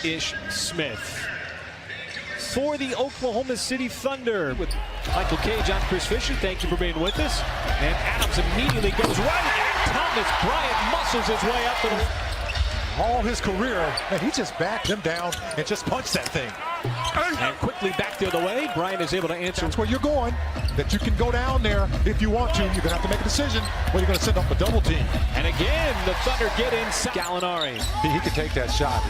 Ish Smith. For the Oklahoma City Thunder, with Michael Cage on Chris Fisher, thank you for being with us. And Adams immediately goes right at Thomas. Bryant muscles his way up to the... All his career, and he just backed them down and just punched that thing. And quickly back the other way. Bryant is able to answer. That's where you're going, that you can go down there if you want to. You're going to have to make a decision whether you're going to send up a double team. And again, the Thunder get inside. Gallinari. He can take that shot.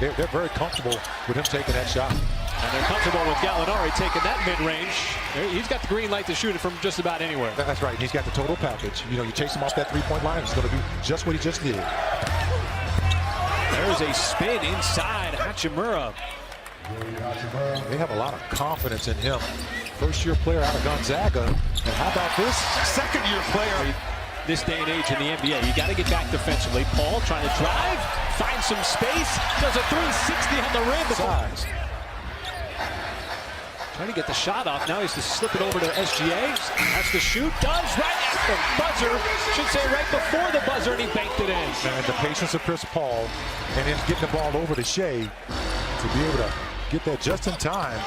They're very comfortable with him taking that shot. And they're comfortable with Gallinari taking that mid-range. He's got the green light to shoot it from just about anywhere. That's right. He's got the total package. You chase him off that three-point line, it's going to do just what he just did. There's a spin inside Hachimura. They have a lot of confidence in him. First-year player out of Gonzaga. And how about this? Second-year player. This day and age in the NBA, you got to get back defensively. Paul trying to drive, find some space, does a 360 on the rim. Size. Trying to get the shot off. Now he has to slip it over to SGA. Has to shoot. Does right at the buzzer. Should say right before the buzzer, and he banked it in. And the patience of Chris Paul, and then getting the ball over to Shea to be able to get that just in time.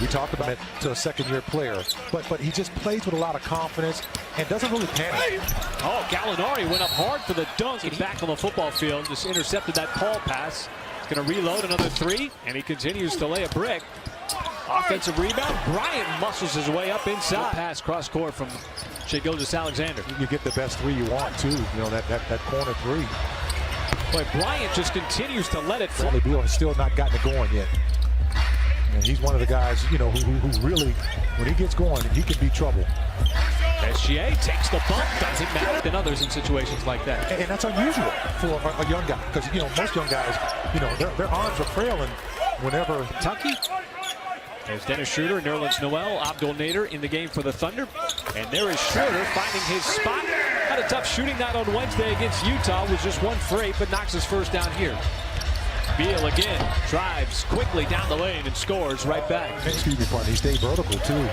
We talked about it to a second-year player, but he just plays with a lot of confidence and doesn't really panic. Oh, Gallinari went up hard for the dunk. He's back on the football field. Just intercepted that Paul pass. He's going to reload another three, and he continues to lay a brick. Offensive rebound. Bryant muscles his way up inside. Pass cross court from Shai Gilgeous-Alexander. You get the best three you want too. That corner three. But Bryant just continues to let it fly. Bradley Beal has still not gotten it going yet. And he's one of the guys, who really, when he gets going, he can be trouble. SGA takes the bump. Doesn't matter than others in situations like that. And that's unusual for a young guy, because most young guys, their arms are frailing whenever. Kentucky. There's Dennis Schroeder, Nerlens Noel, Abdul Nader in the game for the Thunder. And there is Schroeder finding his spot. Had a tough shooting night on Wednesday against Utah. Was just 1 for 8, but knocks his first down here. Beal again drives quickly down the lane and scores right back. Excuse me, partner. He stayed vertical too.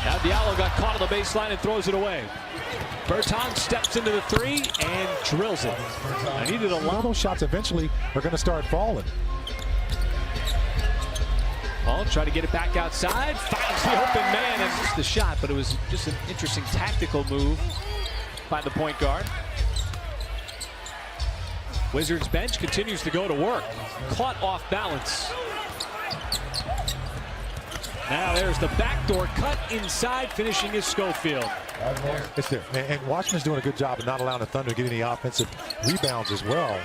Now Diallo got caught on the baseline and throws it away. Bertans steps into the three and drills it. I needed a lot. Those shots eventually are going to start falling. Paul try to get it back outside, finds the open man and missed the shot, but it was just an interesting tactical move by the point guard. Wizards bench continues to go to work. Caught off balance. Now there's the backdoor cut inside, finishing is Schofield. It's there. And Washington's doing a good job of not allowing the Thunder to get any offensive rebounds as well.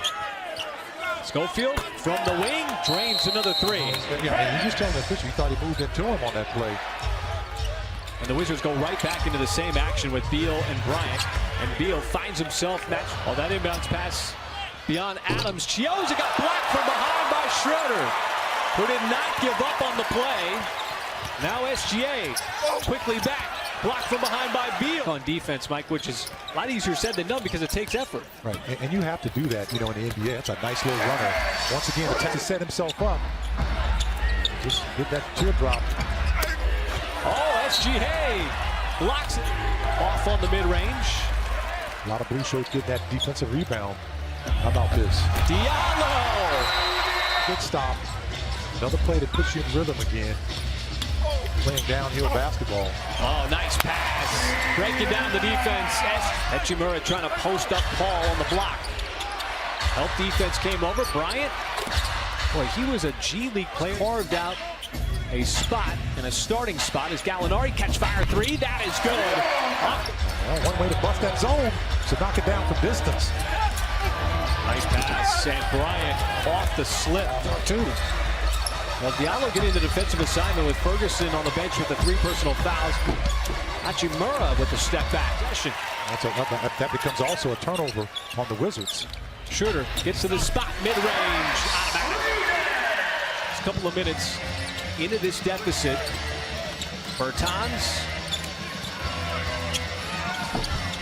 Schofield from the wing drains another three. Yeah, and he just told the official he thought he moved into him on that play. And the Wizards go right back into the same action with Beal and Bryant. And Beal finds himself matched. Oh, that inbounds pass beyond Adams. Chiozza got blocked from behind by Schroeder, who did not give up on the play. Now SGA quickly back. Blocked from behind by Beal. On defense, Mike, which is a lot easier said than done because it takes effort. Right, and you have to do that, in the NBA. That's a nice little runner. Once again, attempts to set himself up. Just get that teardrop. Oh, SGA blocks it off on the mid-range. A lot of blue shirts get that defensive rebound. How about this? Diallo! Good stop. Another play that puts you in rhythm again. Playing downhill basketball. Oh, nice pass. Breaking down the defense. Hachimura trying to post up Paul on the block. Help defense came over. Bryant. Boy, he was a G League player. Carved out a spot and a starting spot as Gallinari catch fire three. That is good. Well, one way to bust that zone to knock it down from distance. Nice pass. And Bryant off the slip. Two. Well, Diallo getting the defensive assignment with Ferguson on the bench with the 3 personal fouls. Hachimura with the step back. That becomes also a turnover on the Wizards. Schroeder gets to the spot, mid-range. Just a couple of minutes into this deficit. Bertans.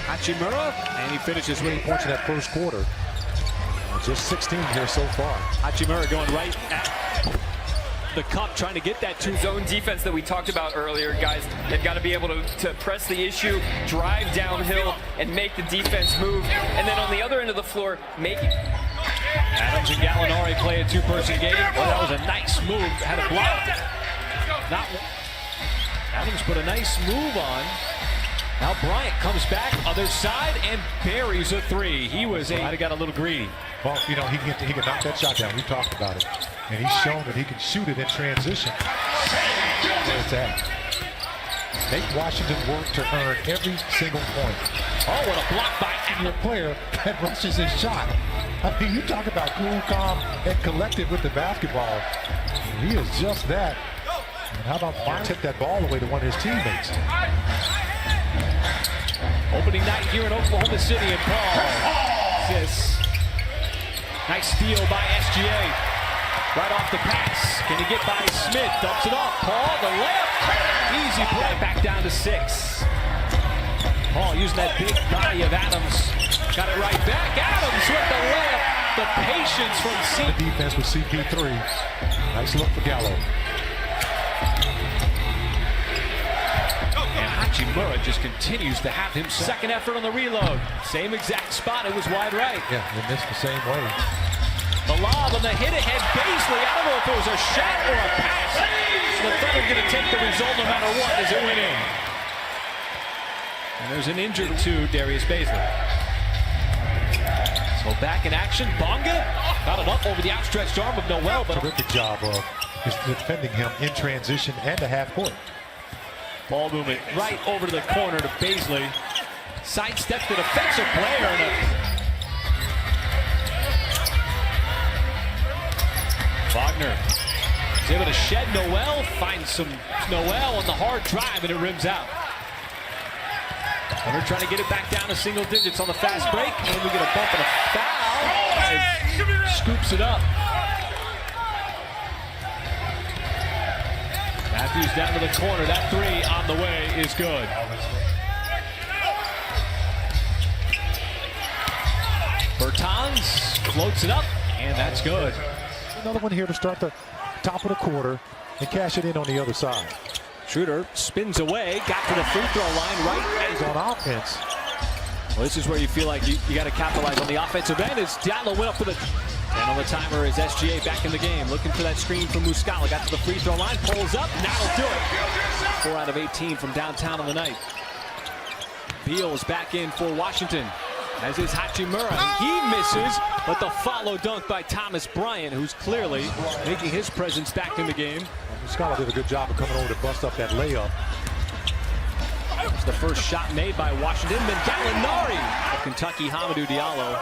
Hachimura, and he finishes with points in that first quarter. Just 16 here so far. Hachimura going right at the cup, trying to get that zone defense that we talked about earlier. Guys, they've got to be able to press the issue, drive downhill, and make the defense move. And then on the other end of the floor, make it. Adams and Gallinari play a two-person game. Well, that was a nice move. Had a block. Adams put a nice move on. Now Bryant comes back, other side, and buries a three. He might have got a little greedy. Well, you know, he can knock that shot down. We talked about it. And he's shown that he can shoot it in transition. There's that. Make Washington work to earn every single point. Oh, what a block by Your player that rushes his shot. I mean, you talk about cool, calm, and collected with the basketball. He is just that. And how about Bryant take that ball away to one of his teammates? Opening night here in Oklahoma City, and Paul assists. Nice steal by SGA. Right off the pass. Can he get by Smith? Dumps it off. Paul, the layup. Easy play. Back down to 6. Paul using that big body of Adams. Got it right back. Adams with the layup. The patience from The defense with CP3. Nice look for Gallo. And Hachimura just continues to have himself. Second effort on the reload. Same exact spot. It was wide right. Yeah, they missed the same way. The lob on the hit ahead. Baisley. I don't know if it was a shot or a pass. The Thunder going to take the result no matter what as it went in. And there's an injured to Darius Baisley. So back in action. Bonga got it up over the outstretched arm of Noel. But terrific job of defending him in transition and a half court. Ball movement right over to the corner to Baisley. Sidesteps the defensive player. And Wagner is able to shed Noel. Finds some Noel on the hard drive, and it rims out. Thunder trying to get it back down to single digits on the fast break. And we get a bump and a foul. Scoops it up. Matthews down to the corner. That three on the way is good. Bertans floats it up, and that's good. Another one here to start the top of the quarter and cash it in on the other side. Schroeder spins away, got to the free throw line right He's on offense. Well, this is where you feel like you got to capitalize on the offensive end. As Diallo went up for the... And on the timer is SGA back in the game. Looking for that screen from Muscala. Got to the free throw line, pulls up, and that'll do it. 4 out of 18 from downtown on the night. Beal is back in for Washington, as is Hachimura. He misses, but the follow dunk by Thomas Bryant, who's clearly making his presence back in the game. Muscala did a good job of coming over to bust up that layup. It's the first shot made by Washington. Then Gallinari of Kentucky, Hamidou Diallo.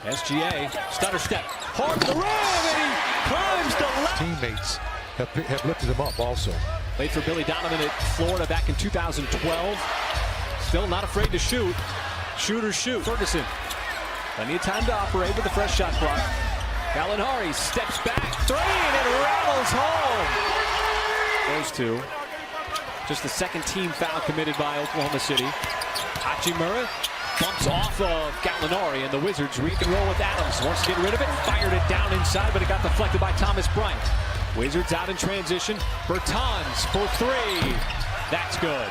SGA, stutter step, hard to the rim, and he climbs the left. Teammates have lifted him up also. Played for Billy Donovan at Florida back in 2012. Still not afraid to shoot. Shooters shoot. Ferguson, plenty of time to operate with the fresh shot clock. Gallinari steps back, three, and it rattles home. Those two. Just the second team foul committed by Oklahoma City. Hachimura bumps off of Gallinari, and the Wizards re and roll with Adams. Wants to get rid of it, fired it down inside, but it got deflected by Thomas Bryant. Wizards out in transition. Bertans for three. That's good.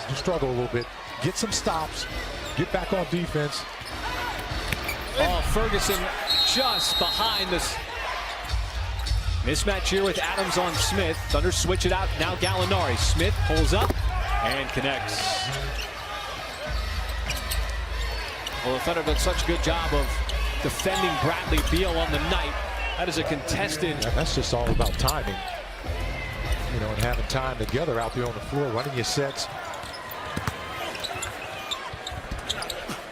You struggle a little bit. Get some stops. Get back on defense. Oh, Ferguson just behind this. Mismatch here with Adams on Smith. Thunder switch it out. Now Gallinari. Smith pulls up and connects. Well, the Thunder have done such a good job of defending Bradley Beal on the night. That is a contested. Yeah, that's just all about timing. You know, and having time together out there on the floor, running your sets.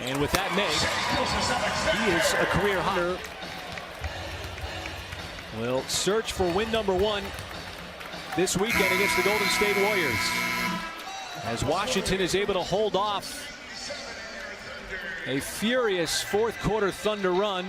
And with that make, he is a career high. Will search for win number 1 this weekend against the Golden State Warriors, as Washington is able to hold off a furious fourth quarter Thunder run.